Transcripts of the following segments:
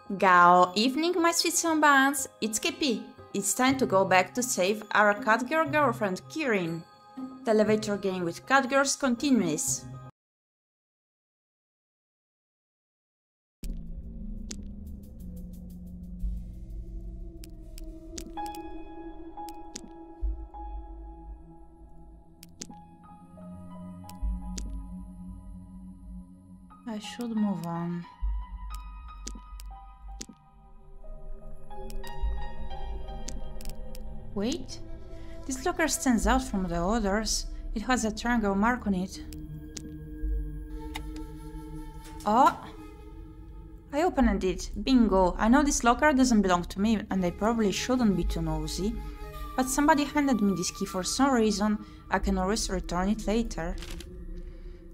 Gao evening, my sweet sunbuns. It's Gyepi. It's time to go back to save our Catgirl girlfriend Kirin. The elevator game with Catgirls continues. I should move on. Wait, this locker stands out from the others. It has a triangle mark on it. Oh! I opened it. Bingo! I know this locker doesn't belong to me and I probably shouldn't be too nosy. But somebody handed me this key for some reason. I can always return it later.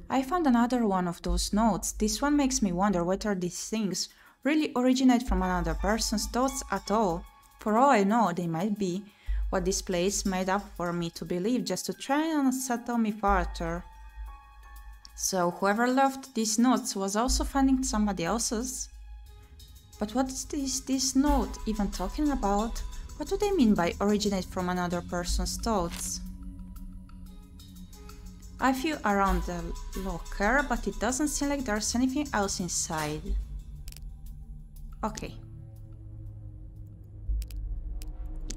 I found another one of those notes. This one makes me wonder whether these things really originate from another person's thoughts at all. For all I know, they might be what this place made up for me to believe just to try and unsettle me further. So whoever left these notes was also finding somebody else's? But what is this note even talking about? What do they mean by originate from another person's thoughts? I feel around the locker, but it doesn't seem like there's anything else inside. Okay.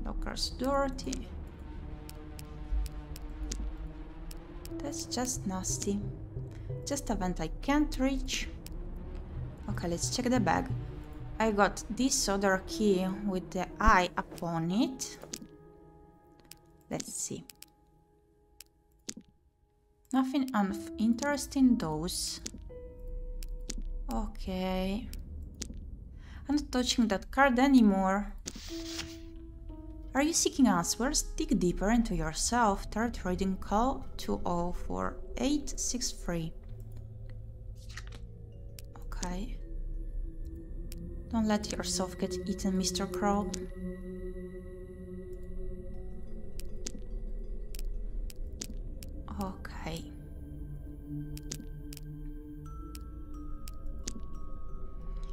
Locker's dirty. That's just nasty. Just a vent I can't reach. Okay, let's check the bag. I got this other key with the eye upon it. Let's see. Nothing interesting in those. Okay. I'm not touching that card anymore. Are you seeking answers? Dig deeper into yourself. Third reading, call 204-863. Okay. Don't let yourself get eaten, Mr. Crow. Okay.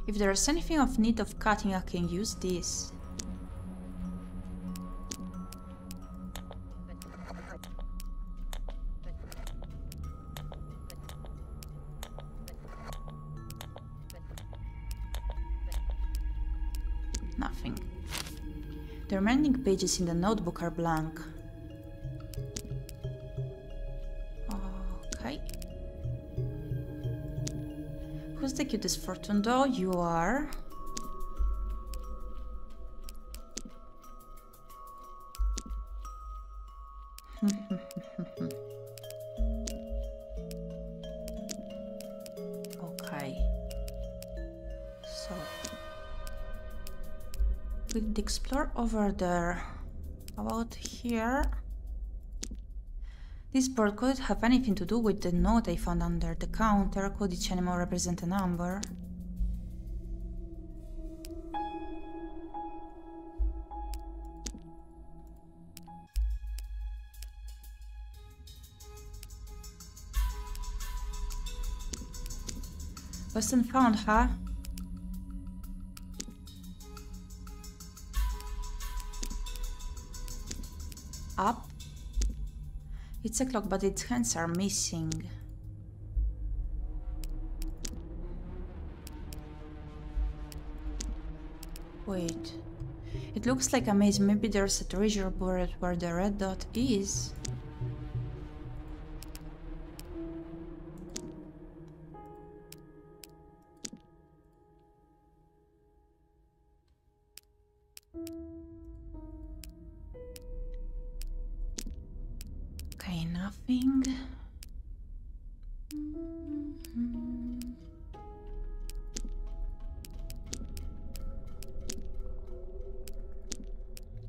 If there's anything of need of cutting, I can use this. Nothing. The remaining pages in the notebook are blank. Okay. Who's the cutest fortune doll? You are. Okay. So we'll explore over there. About here. This board, could it have anything to do with the note I found under the counter? Could each animal represent a number? Wasn't found, huh? Up. It's a clock, but its hands are missing. Wait. It looks like a maze. Maybe there's a treasure buried where the red dot is. Okay, nothing.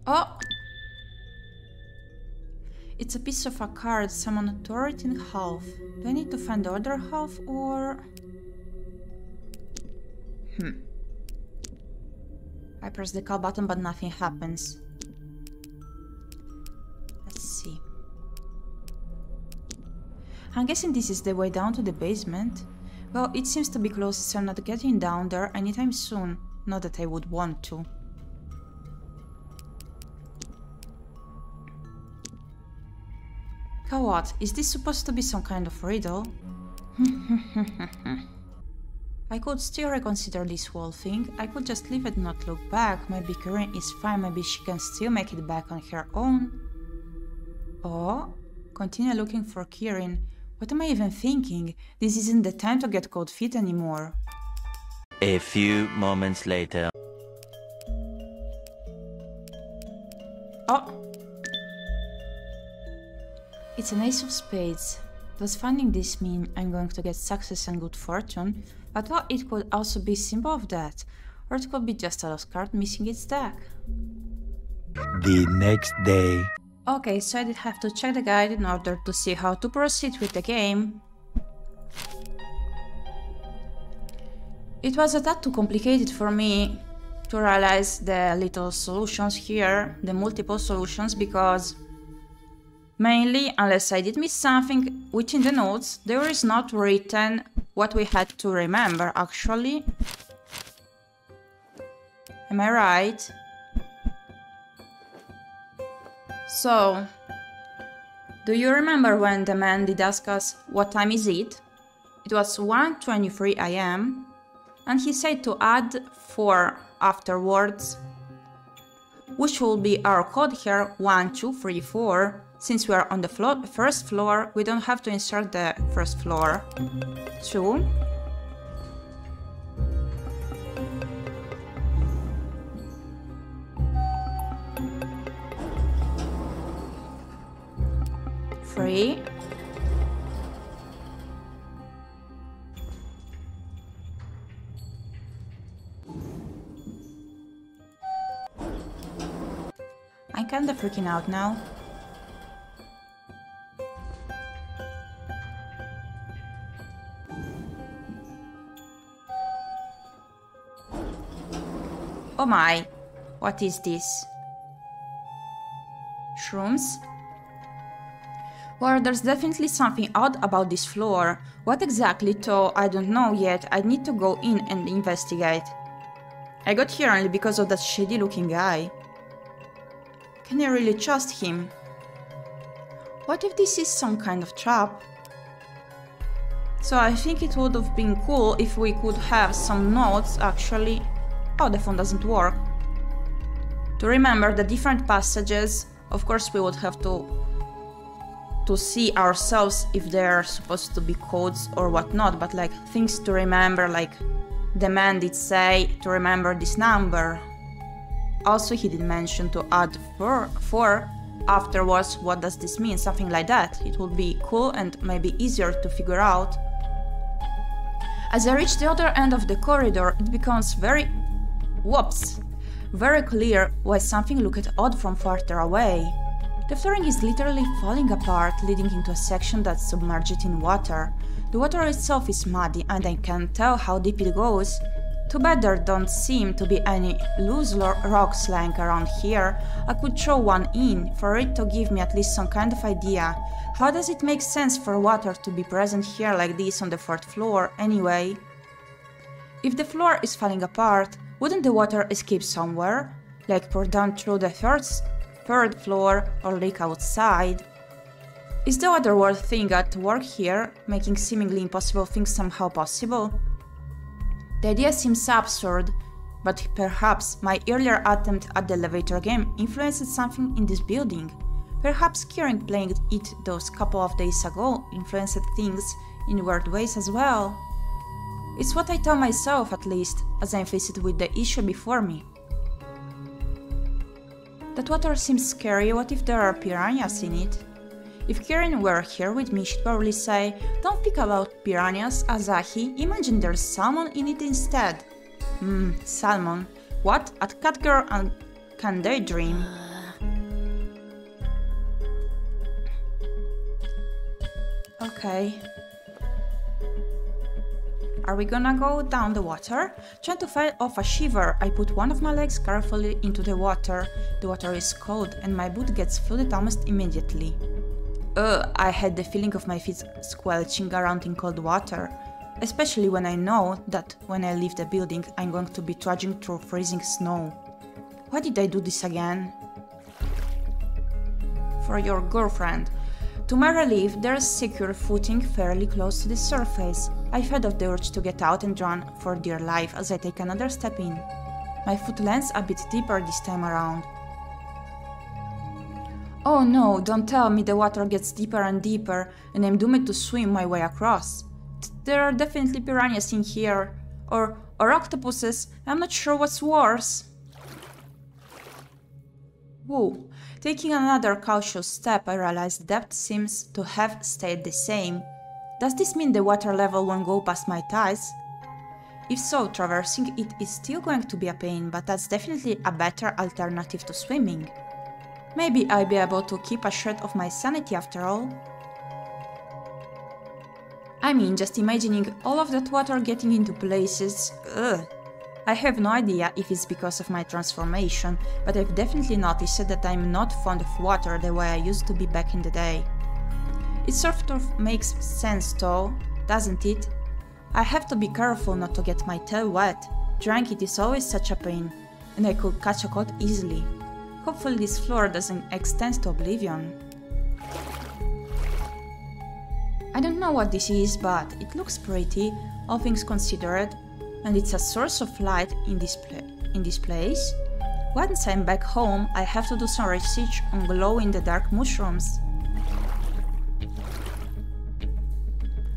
Oh! It's a piece of a card. Someone tore it in half. Do I need to find the other half or... I press the call button, but nothing happens. Let's see. I'm guessing this is the way down to the basement. Well, it seems to be closed, so I'm not getting down there anytime soon. Not that I would want to. What? Is this supposed to be some kind of riddle? I could still reconsider this whole thing. I could just leave it and not look back. Maybe Karen is fine, maybe she can still make it back on her own. Oh, continue looking for Kirin. What am I even thinking? This isn't the time to get cold feet anymore. A few moments later. Oh! It's an ace of spades. Does finding this mean I'm going to get success and good fortune? But well, it could also be a symbol of that. Or it could be just a lost card missing its deck. The next day. Okay, so I did have to check the guide in order to see how to proceed with the game. It was a tad too complicated for me to realize the little solutions here, the multiple solutions, because mainly, unless I did miss something, within the notes there is not written what we had to remember actually. Am I right? So, do you remember when the man did ask us what time is it? It was 1:23 AM, and he said to add 4 afterwards, which will be our code here, 1, 2, 3, 4. Since we are on the first floor, we don't have to insert the first floor. 2. 3. 'I'm kinda freaking out now. Oh my, what is this? Shrooms? Well, there's definitely something odd about this floor. What exactly, though, I don't know yet. I need to go in and investigate. I got here only because of that shady looking guy. Can I really trust him? What if this is some kind of trap? So I think it would have been cool if we could have some notes actually. Oh, the phone doesn't work. To remember the different passages, of course we would have to see ourselves if they're supposed to be codes or whatnot, but like things to remember, like the man did say to remember this number. Also he did mention to add 4 afterwards. What does this mean? Something like that. It would be cool and maybe easier to figure out. As I reach the other end of the corridor, it becomes very clear why something looked odd from farther away. The flooring is literally falling apart, leading into a section that's submerged in water. The water itself is muddy and I can't tell how deep it goes. Too bad there don't seem to be any loose rocks lying around here. I could throw one in, for it to give me at least some kind of idea. How does it make sense for water to be present here like this on the 4th floor, anyway? If the floor is falling apart, wouldn't the water escape somewhere? Like pour down through the 3rd floor or leak outside? Is the otherworld thing at work here, making seemingly impossible things somehow possible? The idea seems absurd, but perhaps my earlier attempt at the elevator game influenced something in this building. Perhaps Kirin playing it those couple of days ago influenced things in weird ways as well. It's what I tell myself, at least, as I'm faced with the issue before me. That water seems scary. What if there are piranhas in it? If Kirin were here with me, she'd probably say, "Don't think about piranhas, Asahi, imagine there's salmon in it instead." Salmon. What? At Catgirl and can they dream? Okay. Are we gonna go down the water? Trying to fight off a shiver, I put one of my legs carefully into the water. The water is cold and my boot gets flooded almost immediately. I had the feeling of my feet squelching around in cold water. especially when I know that when I leave the building I'm going to be trudging through freezing snow. Why did I do this again? For your girlfriend. To my relief, there is secure footing fairly close to the surface. I fed off the urge to get out and run for dear life as I take another step in. My foot lands a bit deeper this time around. Oh no, don't tell me the water gets deeper and deeper and I'm doomed to swim my way across. There are definitely piranhas in here. Or octopuses, I'm not sure what's worse. Whoa. Taking another cautious step, I realize the depth seems to have stayed the same. Does this mean the water level won't go past my thighs? If so, traversing it is still going to be a pain, but that's definitely a better alternative to swimming. Maybe I'll be able to keep a shred of my sanity after all. I mean, just imagining all of that water getting into places, ugh. I have no idea if it's because of my transformation, but I've definitely noticed that I'm not fond of water the way I used to be back in the day. It sort of makes sense though, doesn't it? I have to be careful not to get my tail wet. Drinking it is always such a pain, and I could catch a cold easily. Hopefully this floor doesn't extend to oblivion. I don't know what this is, but it looks pretty, all things considered. And it's a source of light in this place. Once I'm back home, I have to do some research on glow-in-the-dark mushrooms.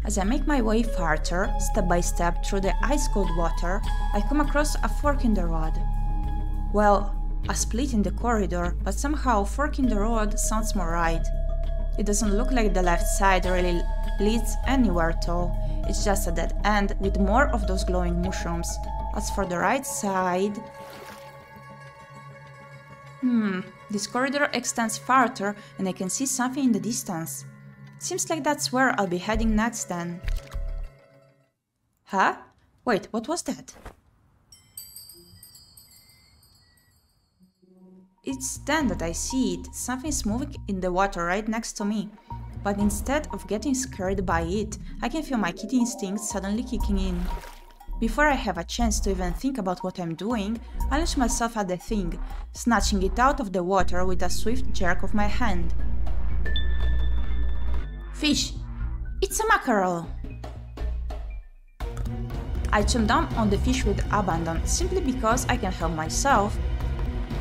As I make my way farther, step by step through the ice-cold water, I come across a fork in the road. Well, a split in the corridor, but somehow fork in the road sounds more right. It doesn't look like the left side really leads anywhere though. It's just a dead end with more of those glowing mushrooms. As for the right side... this corridor extends farther and I can see something in the distance. Seems like that's where I'll be heading next then. Huh? Wait, what was that? It's then that I see it. Something's moving in the water right next to me. But instead of getting scared by it, I can feel my kitty instincts suddenly kicking in. Before I have a chance to even think about what I'm doing, I launch myself at the thing, snatching it out of the water with a swift jerk of my hand. Fish! It's a mackerel! I jump down on the fish with abandon, simply because I can help myself.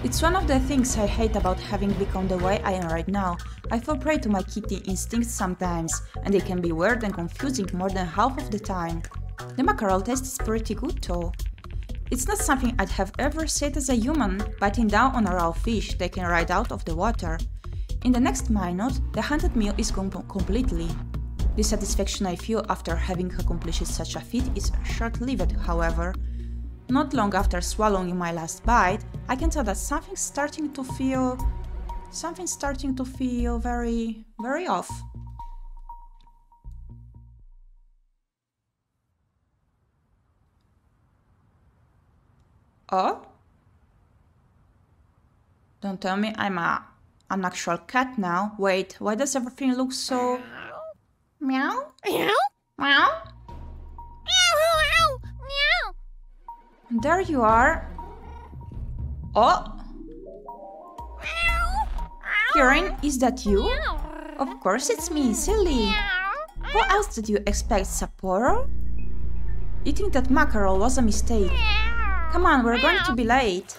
It's one of the things I hate about having become the way I am right now. I fall prey to my kitty instincts sometimes, and they can be weird and confusing more than half of the time. The mackerel tastes pretty good though. It's not something I'd have ever said as a human, biting down on a raw fish they can ride out of the water. In the next minute, the hunted meal is gone completely. The satisfaction I feel after having accomplished such a feat is short-lived, however. Not long after swallowing my last bite, I can tell that something's starting to feel very, very off. Oh? Don't tell me I'm an actual cat now. Wait, why does everything look so... Meow? Meow? Meow? There you are. Oh! Kieran, is that you? Of course it's me, silly. Who else did you expect, Sapporo? Eating that mackerel was a mistake. Come on, we're going to be late.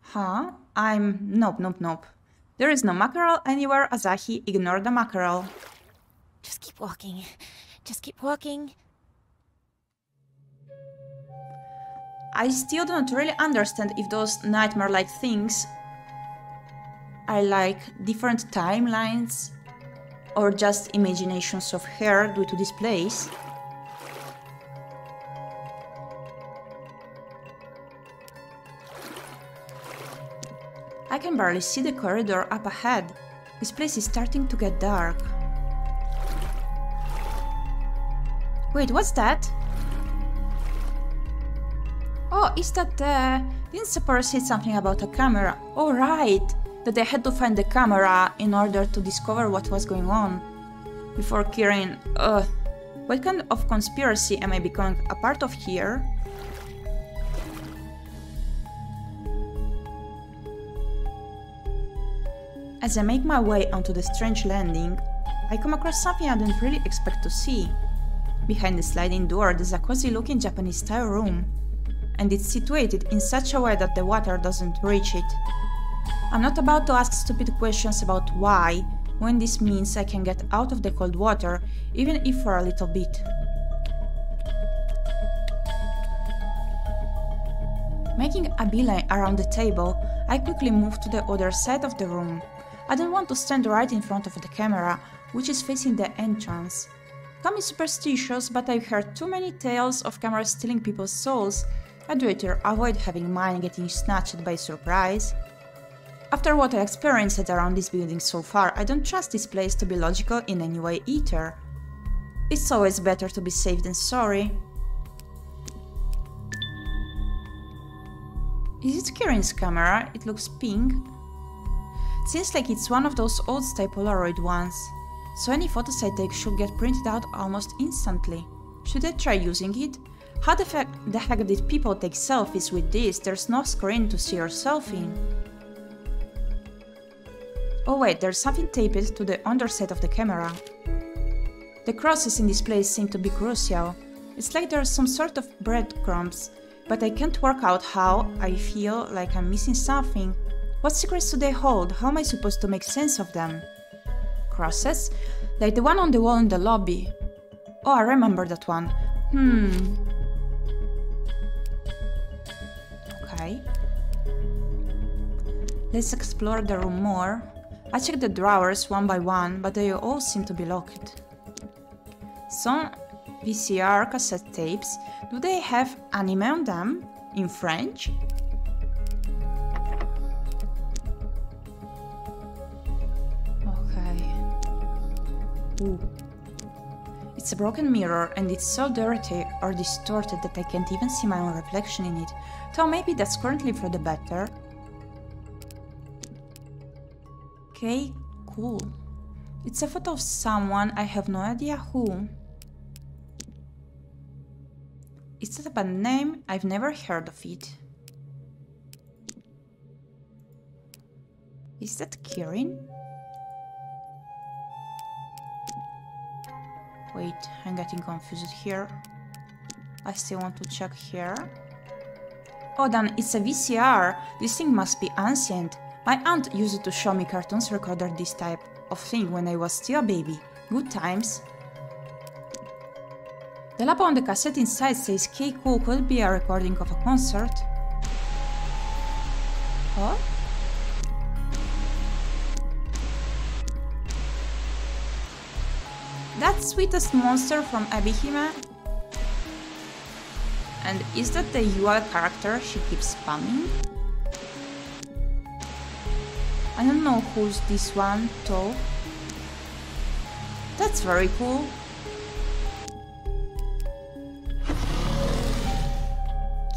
Huh? Nope. There is no mackerel anywhere, Asahi. Ignore the mackerel. Just keep walking. Just keep walking. I still don't really understand if those nightmare-like things are like different timelines or just imaginations of her due to this place. I can barely see the corridor up ahead. This place is starting to get dark. Wait, what's that? Oh, is that the... Didn't Sapporo say something about a camera? Oh, right! That they had to find the camera in order to discover what was going on. before Kirin. What kind of conspiracy am I becoming a part of here? As I make my way onto the strange landing, I come across something I didn't really expect to see. Behind the sliding door, there's a cozy-looking Japanese-style room, and it's situated in such a way that the water doesn't reach it. I'm not about to ask stupid questions about why, when this means I can get out of the cold water, even if for a little bit. Making a beeline around the table, I quickly move to the other side of the room. I don't want to stand right in front of the camera, which is facing the entrance. Call me superstitious, but I've heard too many tales of cameras stealing people's souls. I'd rather avoid having mine getting snatched by surprise. After what I experienced around this building so far, I don't trust this place to be logical in any way either. It's always better to be safe than sorry. Is it Kirin's camera? It looks pink. Seems like it's one of those old-style Polaroid ones, so any photos I take should get printed out almost instantly. Should I try using it? How the heck did people take selfies with this? There's no screen to see yourself in. Oh wait, there's something taped to the underside of the camera. The crosses in this place seem to be crucial. It's like there's some sort of breadcrumbs, but I can't work out how. I feel like I'm missing something. What secrets do they hold? How am I supposed to make sense of them? Crosses? Like the one on the wall in the lobby. Oh, I remember that one. Okay. Let's explore the room more. I checked the drawers one by one, but they all seem to be locked. Some VCR cassette tapes. Do they have anime on them? In French? Ooh. It's a broken mirror and it's so dirty or distorted that I can't even see my own reflection in it, though maybe that's currently for the better. Okay, cool. It's a photo of someone, I have no idea who. Is that a band name? I've never heard of it. Is that Kirin? Wait, I'm getting confused here. I still want to check here. Oh, then it's a VCR. This thing must be ancient. My aunt used it to show me cartoons recorded this type of thing when I was still a baby. Good times. The label on the cassette inside says K cool, could be a recording of a concert. What? That sweetest monster from ʔɪᴏᴍᴍ? And is that the UL character she keeps spamming? I don't know who's this one, though. That's very cool.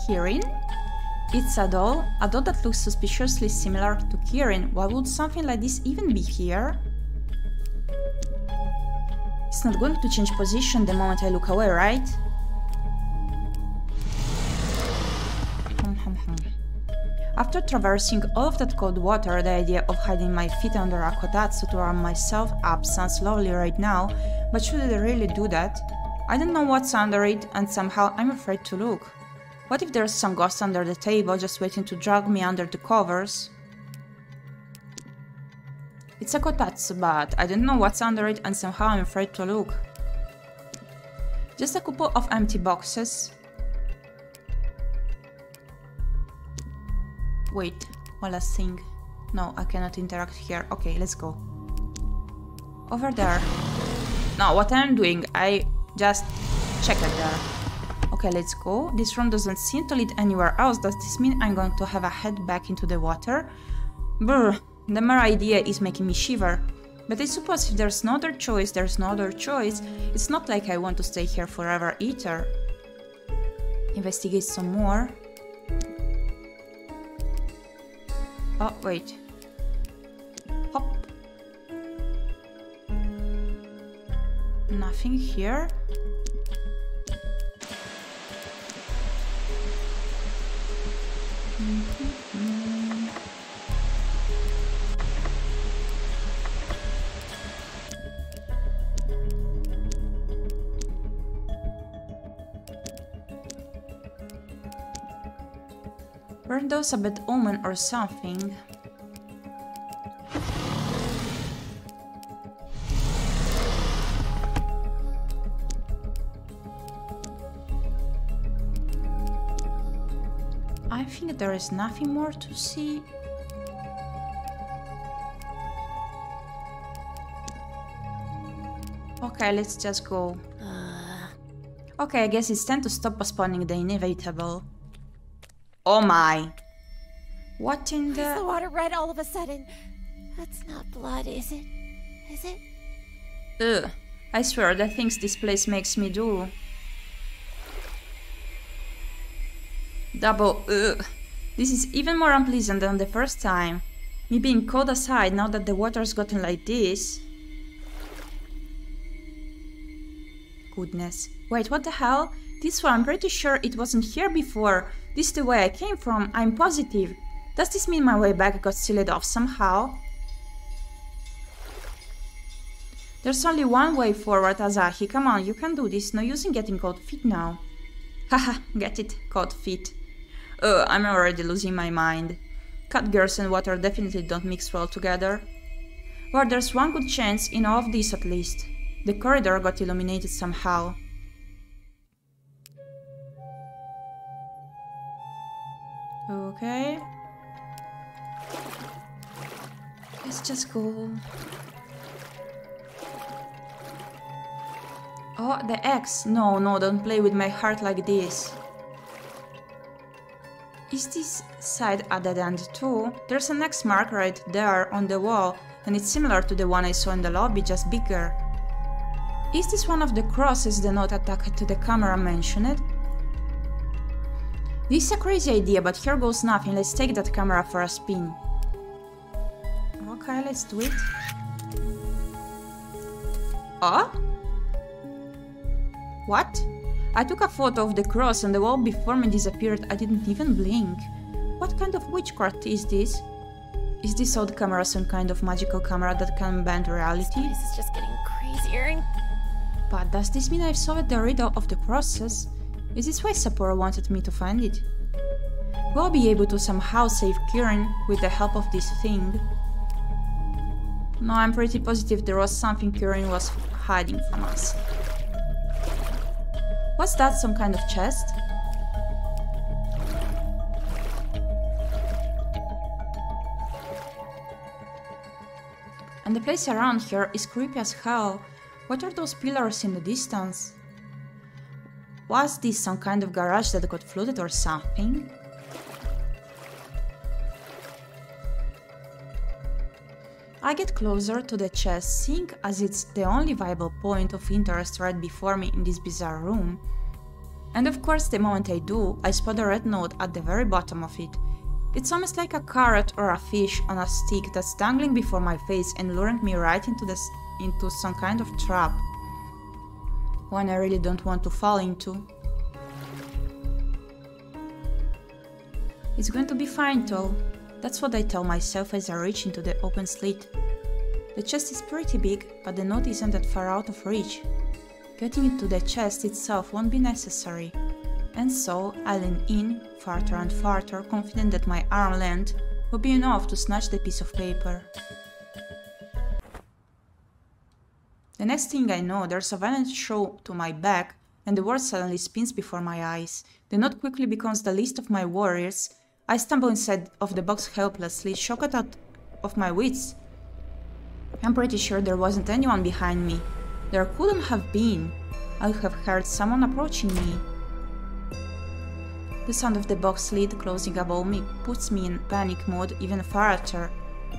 Kirin? It's a doll that looks suspiciously similar to Kirin. Why would something like this even be here? It's not going to change position the moment I look away, right? After traversing all of that cold water, the idea of hiding my feet under a kotatsu to warm myself up sounds lovely right now, but should I really do that? I don't know what's under it, and somehow I'm afraid to look. What if there's some ghost under the table just waiting to drag me under the covers? It's a kotatsu, but I don't know what's under it and somehow I'm afraid to look. Just a couple of empty boxes. Wait, one last thing. No, I cannot interact here. Okay, let's go. Over there. No, what I'm doing, I just check it there. Okay, let's go. This room doesn't seem to lead anywhere else. Does this mean I'm going to have a head back into the water? Brr. The mere idea is making me shiver. But I suppose if there's no other choice, there's no other choice. It's not like I want to stay here forever either. Investigate some more. Oh, wait. Hop. Nothing here. Weren't those a bad omen or something? I think there is nothing more to see. Okay, let's just go. Okay, I guess it's time to stop postponing the inevitable. Oh my! What in Why is the the... water red all of a sudden? That's not blood, is it? Is it? Ugh, I swear the things this place makes me do. Double ugh. This is even more unpleasant than the first time. Me being cold aside now that the water's gotten like this. Goodness. Wait, what the hell? This one, I'm pretty sure it wasn't here before. This is the way I came from, I'm positive. Does this mean my way back got sealed off somehow? There's only one way forward, Asahi. Come on, you can do this. No use in getting cold feet now. Haha, get it? Cold feet. I'm already losing my mind. Catgirls and water definitely don't mix well together. Well, there's one good chance in all of this at least. The corridor got illuminated somehow. Okay. Let's just go. Oh, the X. No, don't play with my heart like this. Is this side a dead end too? There's an X mark right there on the wall, and it's similar to the one I saw in the lobby, just bigger. Is this one of the crosses the note attached to the camera mentioned? This is a crazy idea, but here goes nothing. Let's take that camera for a spin. Okay, let's do it. Oh? What? I took a photo of the cross and the wall before me disappeared. I didn't even blink. What kind of witchcraft is this? Is this old camera some kind of magical camera that can bend reality? This is just getting crazier. But does this mean I've solved the riddle of the crosses? Is this why Sapporo wanted me to find it? Will I be able to somehow save Kirin with the help of this thing? No, I'm pretty positive there was something Kirin was hiding from us. What's that, some kind of chest? And the place around here is creepy as hell. What are those pillars in the distance? Was this some kind of garage that got flooded or something? I get closer to the chest, seeing as it's the only viable point of interest right before me in this bizarre room. And of course, the moment I do, I spot a red note at the very bottom of it. It's almost like a carrot or a fish on a stick that's dangling before my face and luring me right into some kind of trap. One I really don't want to fall into. It's going to be fine though. That's what I tell myself as I reach into the open slit. The chest is pretty big, but the note isn't that far out of reach. Getting into the chest itself won't be necessary. And so I lean in, farther and farther, confident that my arm length will be enough to snatch the piece of paper. The next thing I know, there's a violent show to my back, and the world suddenly spins before my eyes. The note quickly becomes the list of my worries. I stumble inside of the box helplessly, shocked out of my wits. I'm pretty sure there wasn't anyone behind me. There couldn't have been. I would have heard someone approaching me. The sound of the box lid closing above me puts me in panic mode even further.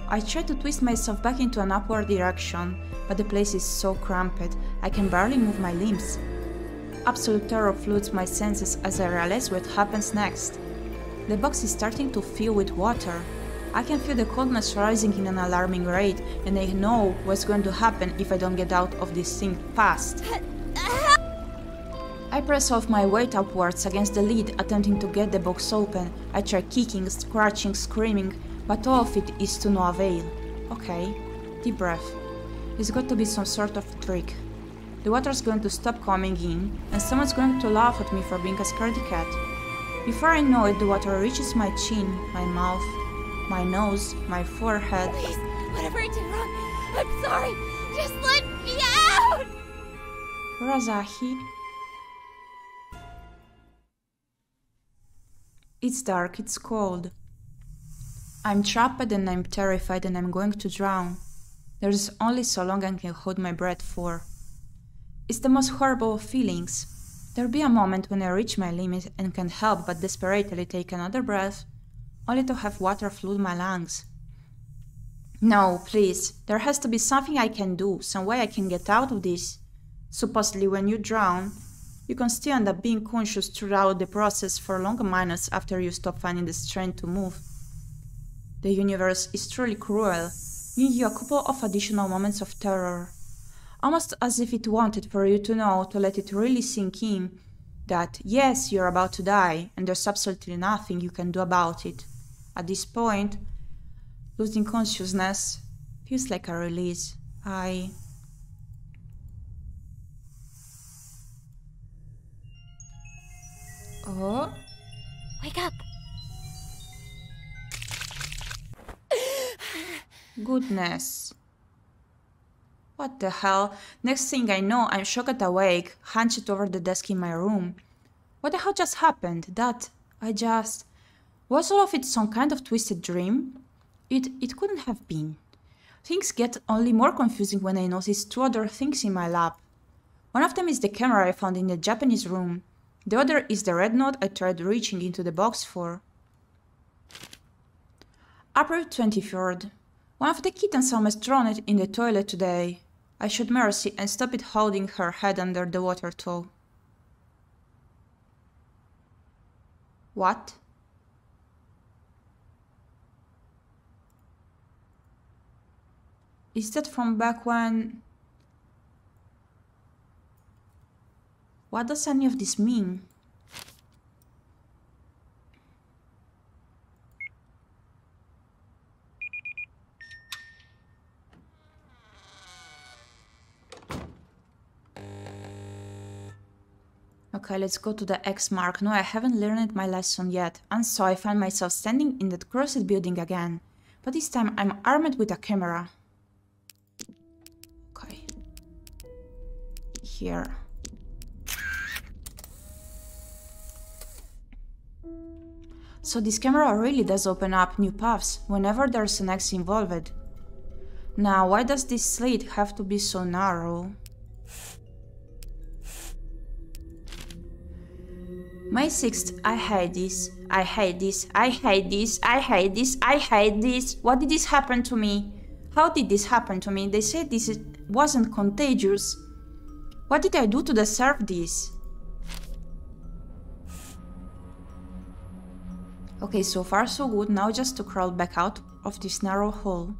I try to twist myself back into an upward direction, but the place is so cramped, I can barely move my limbs. Absolute terror floods my senses as I realize what happens next. The box is starting to fill with water. I can feel the coldness rising in an alarming rate, and I know what's going to happen if I don't get out of this thing fast. I press off my weight upwards against the lid, attempting to get the box open. I try kicking, scratching, screaming, but all of it is to no avail. Okay, deep breath. There's got to be some sort of trick. The water's going to stop coming in, and someone's going to laugh at me for being a scaredy cat. Before I know it, the water reaches my chin, my mouth, my nose, my forehead. Please, whatever I did wrong, I'm sorry. Just let me out! Razahi. It's dark, it's cold. I'm trapped and I'm terrified and I'm going to drown. There's only so long I can hold my breath for. It's the most horrible of feelings. There'll be a moment when I reach my limit and can't help but desperately take another breath, only to have water flood my lungs. No, please, there has to be something I can do, some way I can get out of this. Supposedly when you drown, you can still end up being conscious throughout the process for long minutes after you stop finding the strength to move. The universe is truly cruel, giving you a couple of additional moments of terror. Almost as if it wanted for you to know, to let it really sink in, that yes, you're about to die, and there's absolutely nothing you can do about it. At this point, losing consciousness feels like a release. Oh. Wake up! Goodness. What the hell? Next thing I know, I'm shocked awake, hunched over the desk in my room. What the hell just happened? Was all of it some kind of twisted dream? It couldn't have been. Things get only more confusing when I notice two other things in my lap. One of them is the camera I found in the Japanese room. The other is the red note I tried reaching into the box for. April 23rd. One of the kittens almost drowned it in the toilet today. I showed mercy and stopped it holding her head under the water towel. What? Is that from back when... What does any of this mean? Okay, let's go to the X mark. No, I haven't learned my lesson yet, and so I find myself standing in that cursed building again. But this time I'm armed with a camera. Okay. Here. So this camera really does open up new paths whenever there's an X involved. Now, why does this slit have to be so narrow? May 6th, I hate this, I hate this, I hate this, I hate this, I hate this. What did this happen to me? How did this happen to me? They said this wasn't contagious. What did I do to deserve this? Okay, so far so good. Now just to crawl back out of this narrow hole.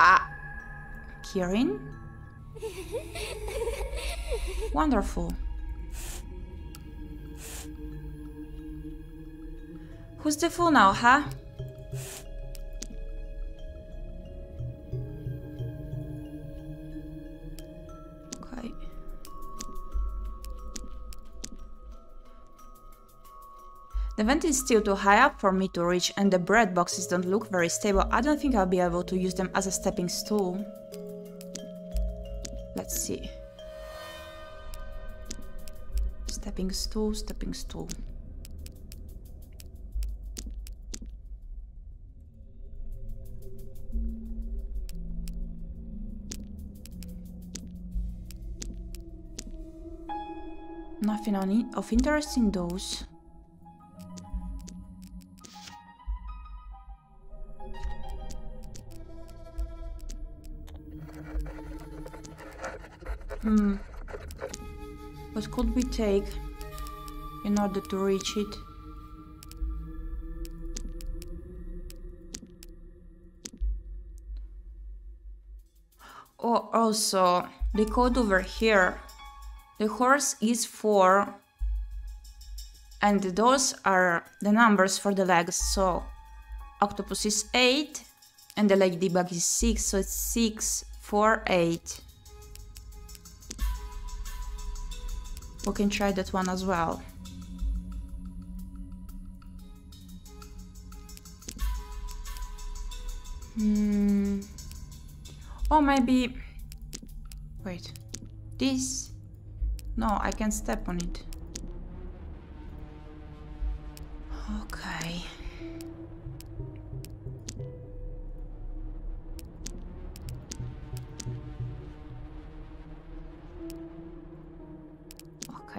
Ah! Kirin? Wonderful. Who's the fool now, huh? Okay. The vent is still too high up for me to reach, and the bread boxes don't look very stable. I don't think I'll be able to use them as a stepping stool. Let's see. Stepping stool, stepping stool. Nothing of interest in those. What could we take in order to reach it? Oh, also, the code over here. The horse is 4. And those are the numbers for the legs. So, octopus is 8. And the ladybug is 6. So it's 6, 4, 8. We can try that one as well. Oh, maybe... Wait. This... No, I can step on it. Okay.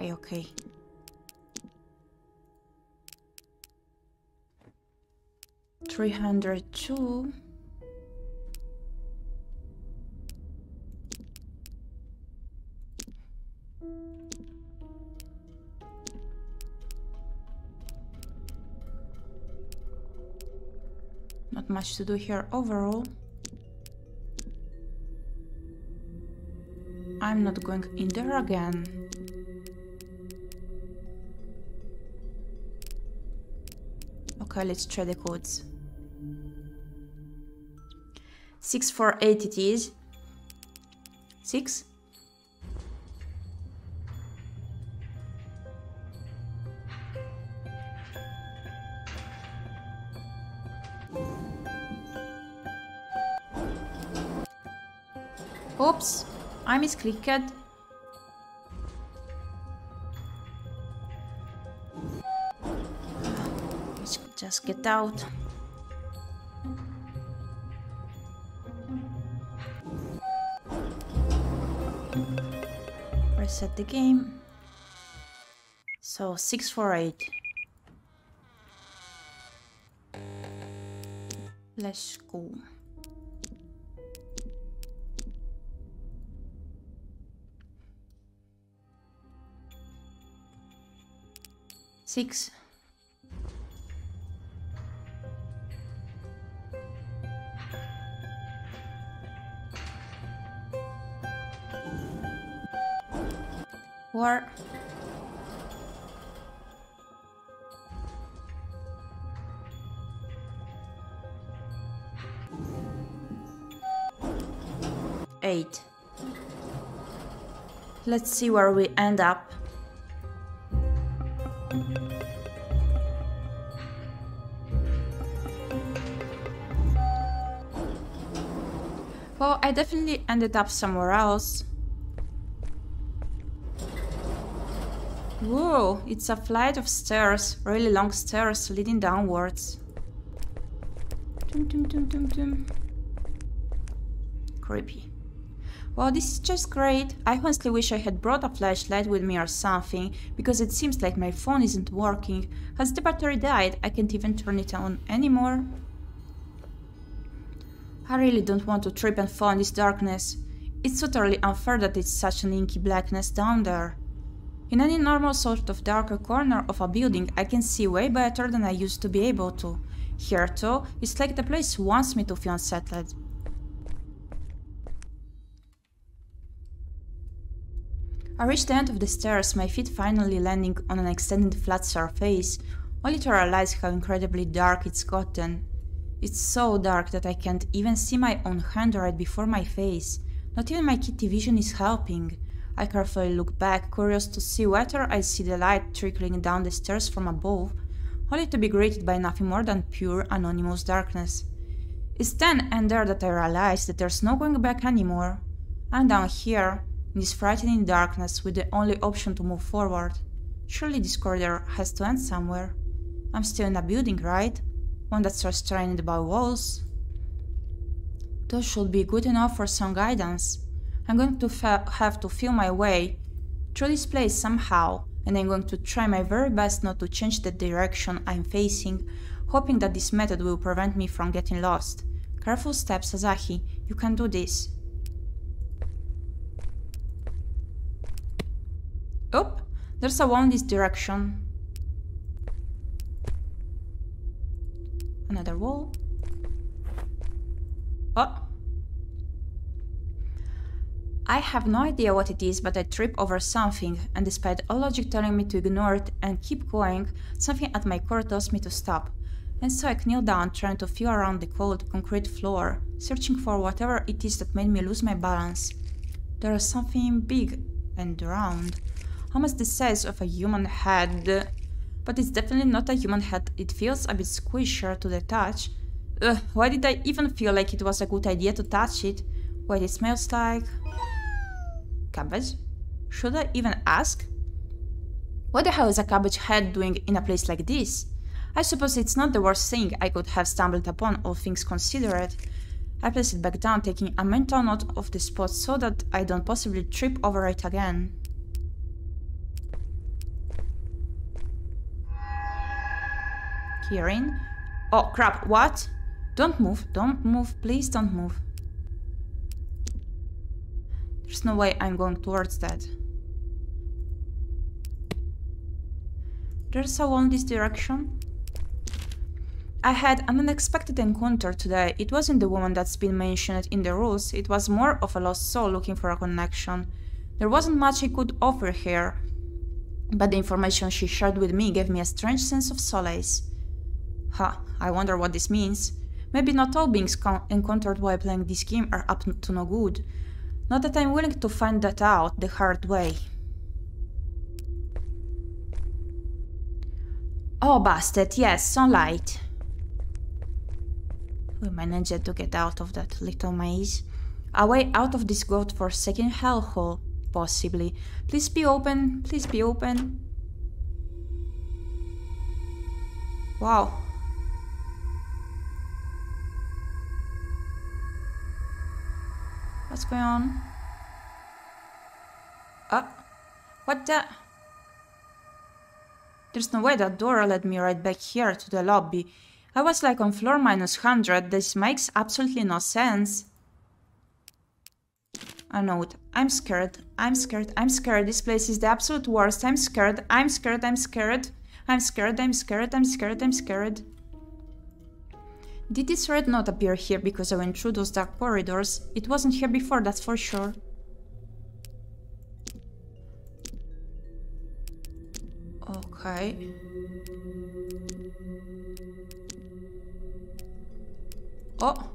Okay. 302. Not much to do here overall. I'm not going in there again. Okay, let's try the codes. 648 it is. 6. Oops, I misclicked. Let's just get out. Reset the game. So 648. Let's go. Six. Four. Eight. Let's see where we end up. Well, I definitely ended up somewhere else. Whoa, it's a flight of stairs, really long stairs leading downwards. Dum, dum, dum, dum, dum. Creepy. Well, this is just great. I honestly wish I had brought a flashlight with me or something, because it seems like my phone isn't working. Has the battery died? I can't even turn it on anymore. I really don't want to trip and fall in this darkness. It's utterly unfair that it's such an inky blackness down there. In any normal sort of darker corner of a building, I can see way better than I used to be able to. Here, though, it's like the place wants me to feel unsettled. I reached the end of the stairs, my feet finally landing on an extended flat surface, only to realize how incredibly dark it's gotten. It's so dark that I can't even see my own hand right before my face. Not even my kitty vision is helping. I carefully look back, curious to see whether I see the light trickling down the stairs from above, only to be greeted by nothing more than pure, anonymous darkness. It's then and there that I realize that there's no going back anymore. I'm down here, in this frightening darkness, with the only option to move forward. Surely this corridor has to end somewhere. I'm still in a building, right? One that's restrained by walls. Those should be good enough for some guidance. I'm going to have to feel my way through this place somehow, and I'm going to try my very best not to change the direction I'm facing, hoping that this method will prevent me from getting lost. Careful steps, Asahi. You can do this. Oh, there's a wall in this direction. Another wall. Oh. I have no idea what it is, but I trip over something, and despite all logic telling me to ignore it and keep going, something at my core tells me to stop. And so I kneel down, trying to feel around the cold concrete floor, searching for whatever it is that made me lose my balance. There is something big and round, almost the size of a human head. But it's definitely not a human head, it feels a bit squishier to the touch. Ugh, why did I even feel like it was a good idea to touch it? Wait, it smells like... cabbage? Should I even ask? What the hell is a cabbage head doing in a place like this? I suppose it's not the worst thing I could have stumbled upon, all things considered. I place it back down, taking a mental note of the spot so that I don't possibly trip over it again. Kieran? Oh crap, what? Don't move, please don't move. There's no way I'm going towards that. There's a wall in this direction. I had an unexpected encounter today. It wasn't the woman that's been mentioned in the rules, it was more of a lost soul looking for a connection. There wasn't much I could offer her, but the information she shared with me gave me a strange sense of solace. Huh, I wonder what this means. Maybe not all beings encountered while playing this game are up to no good. Not that I'm willing to find that out the hard way. Oh, bastard, yes, sunlight. We managed to get out of that little maze. A way out of this god-forsaken hellhole, possibly. Please be open, please be open. Wow. What's going on? What the? There's no way that door led me right back here to the lobby. I was like on floor -100, this makes absolutely no sense. A note. I'm scared, I'm scared, I'm scared, this place is the absolute worst, I'm scared, I'm scared, I'm scared, I'm scared, I'm scared, I'm scared, I'm scared. Did this red note appear here because I went through those dark corridors? It wasn't here before, that's for sure. Okay. Oh!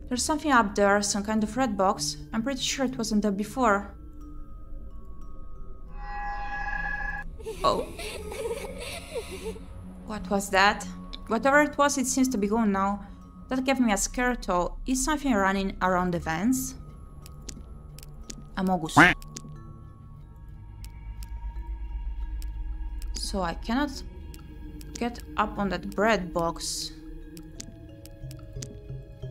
There's something up there, some kind of red box. I'm pretty sure it wasn't there before. Oh. What was that? Whatever it was, it seems to be gone now. That gave me a scare though. Is something running around the vents? Amogus. So I cannot get up on that bread box.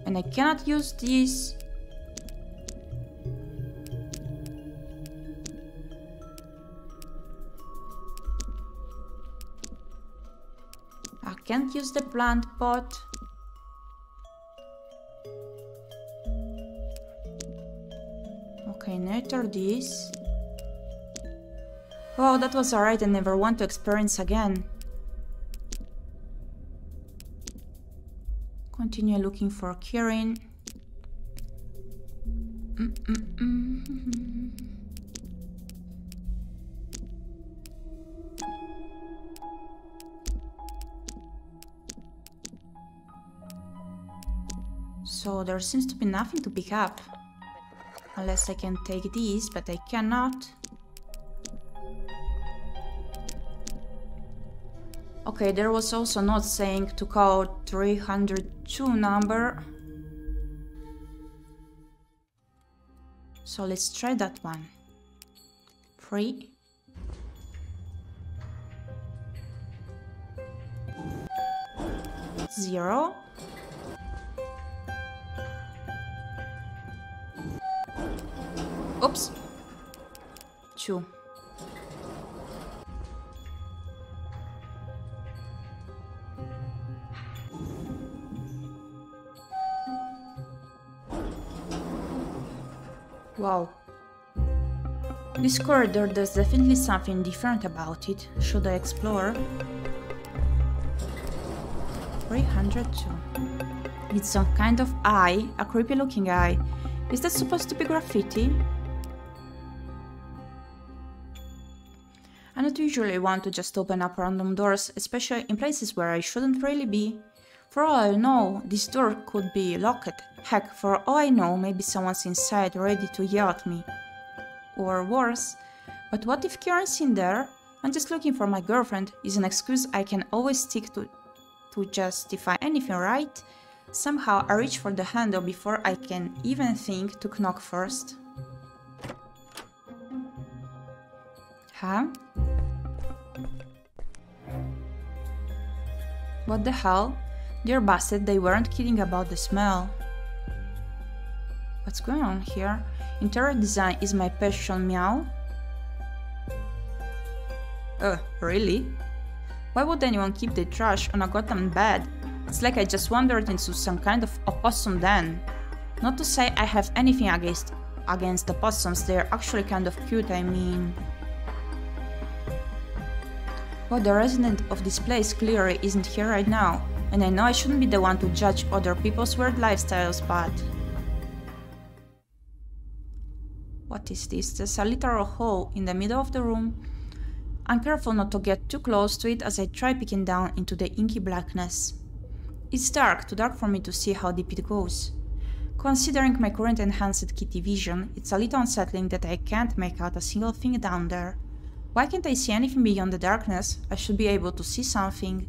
And I cannot use this. I can't use the plant pot. Okay, neither this. Oh, that was alright, I never want to experience again. Continue looking for Kieran. So there seems to be nothing to pick up. Unless I can take these, but I cannot. Okay, there was also a note saying to call 302 number. So let's try that one. 3. Zero. Oops. 2. Wow. This corridor, there's definitely something different about it. Should I explore? 302. It's some kind of eye, a creepy looking eye. Is that supposed to be graffiti? I don't usually want to just open up random doors, especially in places where I shouldn't really be. For all I know, this door could be locked. Heck, for all I know, maybe someone's inside ready to yell at me. Or worse. But what if Kieran's in there? I'm just looking for my girlfriend is an excuse I can always stick to justify anything, right? Somehow I reach for the handle before I can even think to knock first. Huh? What the hell? Dear bastard, they weren't kidding about the smell. What's going on here? Interior design is my passion, meow? Really? Why would anyone keep the trash on a goddamn bed? It's like I just wandered into some kind of opossum den. Not to say I have anything against opossums, they're actually kind of cute, I mean. Well, the resident of this place clearly isn't here right now, and I know I shouldn't be the one to judge other people's weird lifestyles, but... What is this? There's a literal hole in the middle of the room. I'm careful not to get too close to it as I try peeking down into the inky blackness. It's dark, too dark for me to see how deep it goes. Considering my current enhanced kitty vision, it's a little unsettling that I can't make out a single thing down there. Why can't I see anything beyond the darkness? I should be able to see something.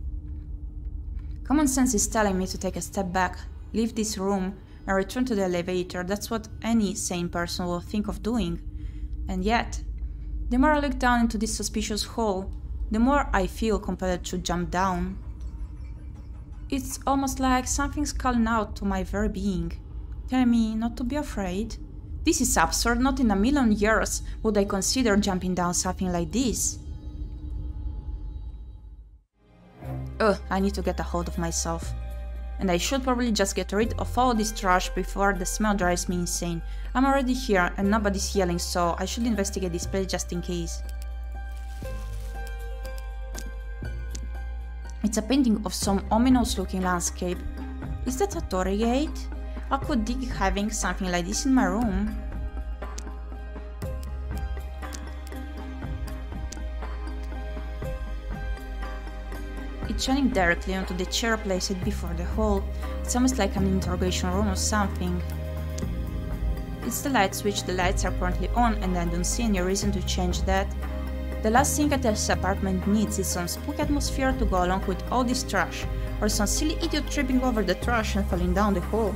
Common sense is telling me to take a step back, leave this room, and return to the elevator. That's what any sane person will think of doing. And yet, the more I look down into this suspicious hole, the more I feel compelled to jump down. It's almost like something's calling out to my very being, telling me not to be afraid. This is absurd, not in a million years would I consider jumping down something like this. I need to get a hold of myself. And I should probably just get rid of all this trash before the smell drives me insane. I'm already here and nobody's yelling, so I should investigate this place just in case. It's a painting of some ominous looking landscape. Is that a Torii gate? I could dig having something like this in my room. It's shining directly onto the chair placed before the hole. It's almost like an interrogation room or something. It's the light switch, the lights are currently on and I don't see any reason to change that. The last thing that this apartment needs is some spooky atmosphere to go along with all this trash, or some silly idiot tripping over the trash and falling down the hole.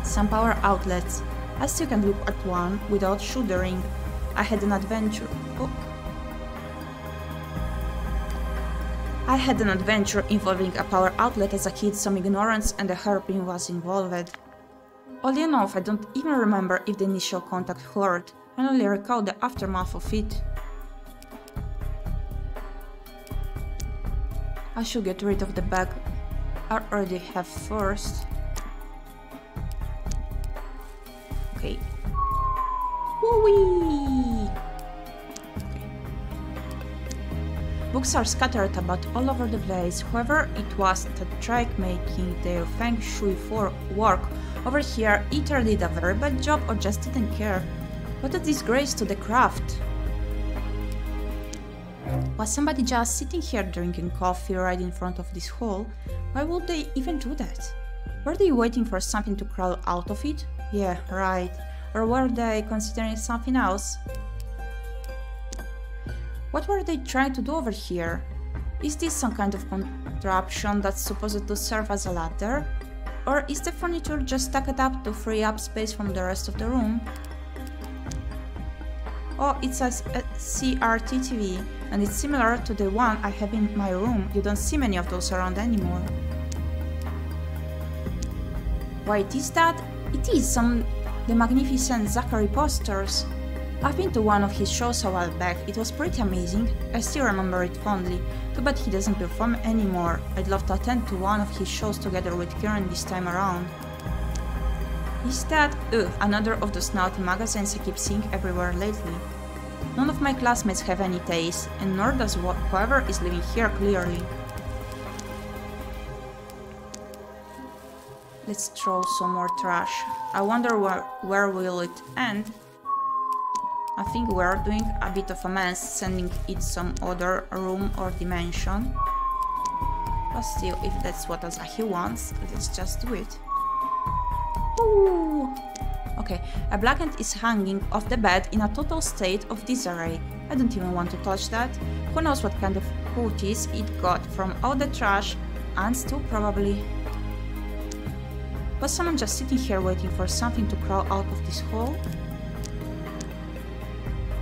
Some power outlets. I still can look at one without shuddering. I had an adventure involving a power outlet as a kid, some ignorance and a hairpin was involved. Oddly enough, I don't even remember if the initial contact hurt, I only recall the aftermath of it. I should get rid of the bag I already have first. Okay. Woo-wee! Books are scattered about all over the place. Whoever it was that tried making the feng shui work over here either did a very bad job or just didn't care. What a disgrace to the craft. Was somebody just sitting here drinking coffee right in front of this hole? Why would they even do that? Were they waiting for something to crawl out of it? Yeah, right. Or were they considering something else? What were they trying to do over here? Is this some kind of contraption that's supposed to serve as a ladder? Or is the furniture just stacked up to free up space from the rest of the room? Oh, it's a CRT TV, and it's similar to the one I have in my room. You don't see many of those around anymore. Wait, is that? It is the magnificent Zachary posters. I've been to one of his shows a while back, it was pretty amazing, I still remember it fondly. Too bad he doesn't perform anymore. I'd love to attend to one of his shows together with Kieran this time around. Is that, another of those naughty magazines I keep seeing everywhere lately. None of my classmates have any taste, and nor does whoever is living here clearly. Let's throw some more trash. I wonder where will it end? I think we're doing a bit of a mess, sending it some other room or dimension. But still, if that's what Asahi wants, let's just do it. Ooh. Okay, a blanket is hanging off the bed in a total state of disarray. I don't even want to touch that. Who knows what kind of cooties it got from all the trash, ants too probably. Was someone just sitting here waiting for something to crawl out of this hole?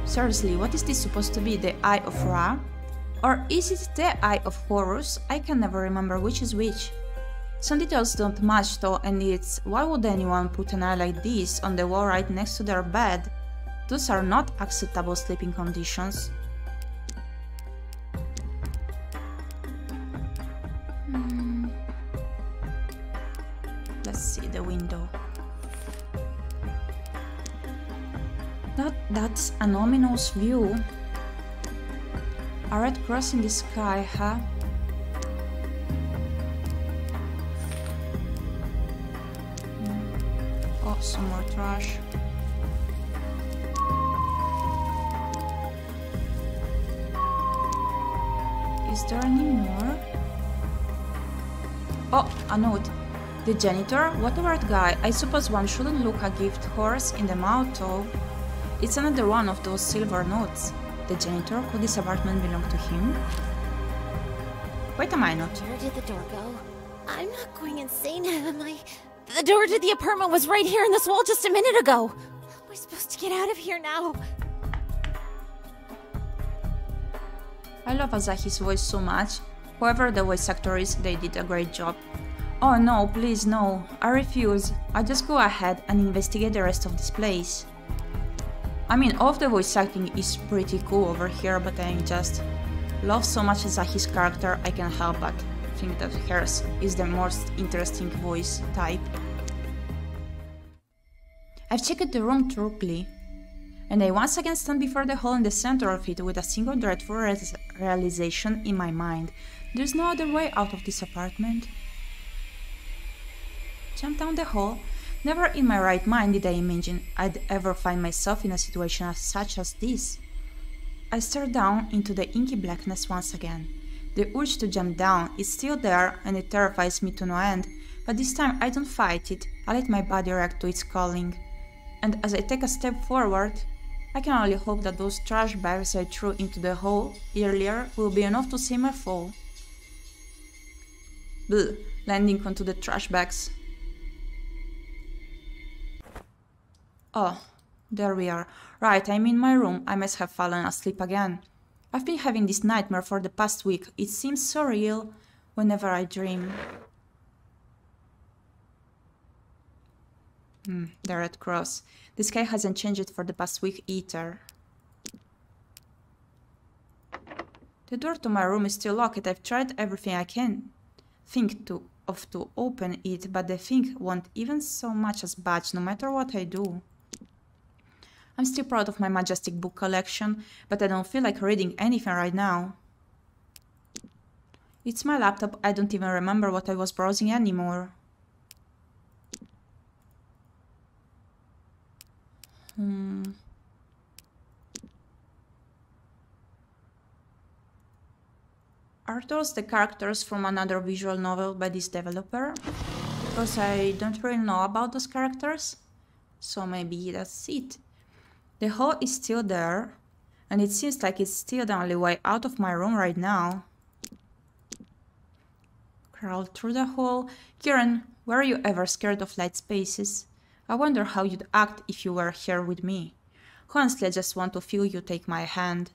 Seriously, what is this supposed to be, the Eye of Ra? Or is it the Eye of Horus? I can never remember which is which. Some details don't match though, and it's why would anyone put an eye like this on the wall right next to their bed? Those are not acceptable sleeping conditions. Let's see the window. That's an ominous view. A red cross in the sky, huh? Oh, some more trash. Is there any more? Oh, a note. The janitor? What a weird guy. I suppose one shouldn't look a gift horse in the mouth though. It's another one of those silver notes. The janitor? Could this apartment belong to him? Wait a minute. Where did the door go? I'm not going insane, am I? The door to the apartment was right here in this wall just a minute ago. How am I supposed to get out of here now? I love Asahi's voice so much. Whoever the voice actor is, they did a great job. Oh no, please no. I refuse. I'll just go ahead and investigate the rest of this place. I mean, all of the voice acting is pretty cool over here, but I just love so much Asahi's character, I can't help but think that hers is the most interesting voice type. I've checked the room thoroughly, and I once again stand before the hole in the center of it with a single dreadful realization in my mind. There's no other way out of this apartment. Jump down the hole. Never in my right mind did I imagine I'd ever find myself in a situation such as this. I stare down into the inky blackness once again. The urge to jump down is still there and it terrifies me to no end, but this time I don't fight it, I let my body react to its calling. And as I take a step forward, I can only hope that those trash bags I threw into the hole earlier will be enough to save my fall. Bleh, landing onto the trash bags. Oh, there we are. Right, I'm in my room. I must have fallen asleep again. I've been having this nightmare for the past week. It seems so real whenever I dream. The red cross. The sky hasn't changed for the past week either. The door to my room is still locked. I've tried everything I can think of to open it, but the thing won't even so much as budge no matter what I do. I'm still proud of my majestic book collection, but I don't feel like reading anything right now. It's my laptop, I don't even remember what I was browsing anymore. Are those the characters from another visual novel by this developer? Because I don't really know about those characters, so maybe that's it. The hole is still there, and it seems like it's still the only way out of my room right now. Crawl through the hole. Kieran, were you ever scared of light spaces? I wonder how you'd act if you were here with me. Honestly, I just want to feel you take my hand.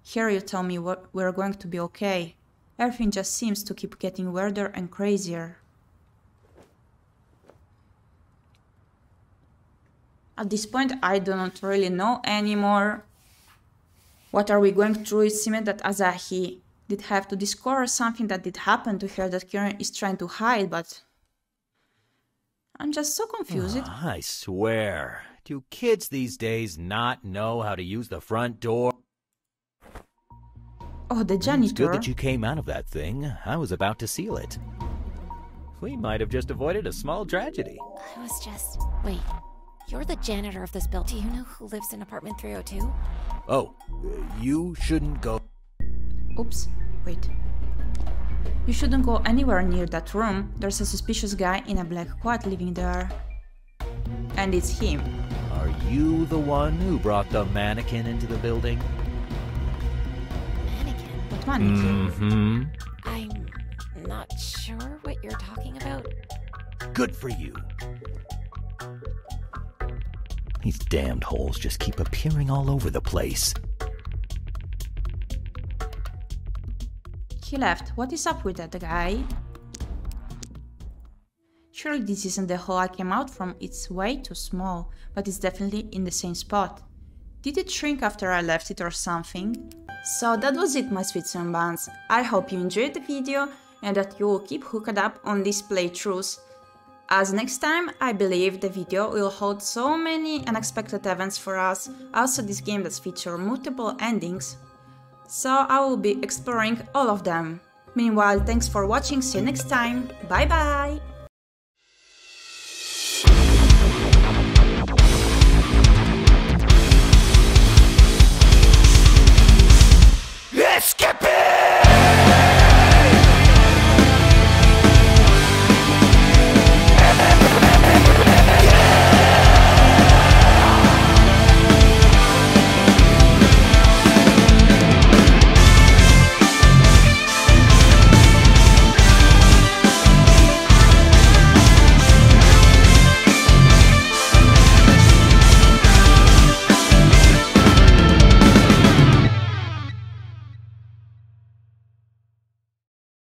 Hear you tell me we're going to be okay. Everything just seems to keep getting weirder and crazier. At this point, I do not really know anymore. What are we going through? It seemed that Asahi did have to discover something that did happen to her that Kieran is trying to hide, but I'm just so confused. I swear, do kids these days not know how to use the front door? Oh, the janitor. It's good that you came out of that thing. I was about to seal it. We might have just avoided a small tragedy. I was just... Wait, you're the janitor of this building. Do you know who lives in apartment 302? Oh, you shouldn't go... Oops, wait. You shouldn't go anywhere near that room. There's a suspicious guy in a black coat living there. And it's him. Are you the one who brought the mannequin into the building? Mannequin? What mannequin? I'm not sure what you're talking about. Good for you. These damned holes just keep appearing all over the place. He left. What is up with that guy? Surely this isn't the hole I came out from. It's way too small, but it's definitely in the same spot. Did it shrink after I left it or something? So that was it, my sweets and buns. I hope you enjoyed the video and that you will keep hooked up on these playthroughs. As next time, I believe the video will hold so many unexpected events for us. Also, this game does feature multiple endings, so I will be exploring all of them. Meanwhile, thanks for watching, see you next time, bye bye!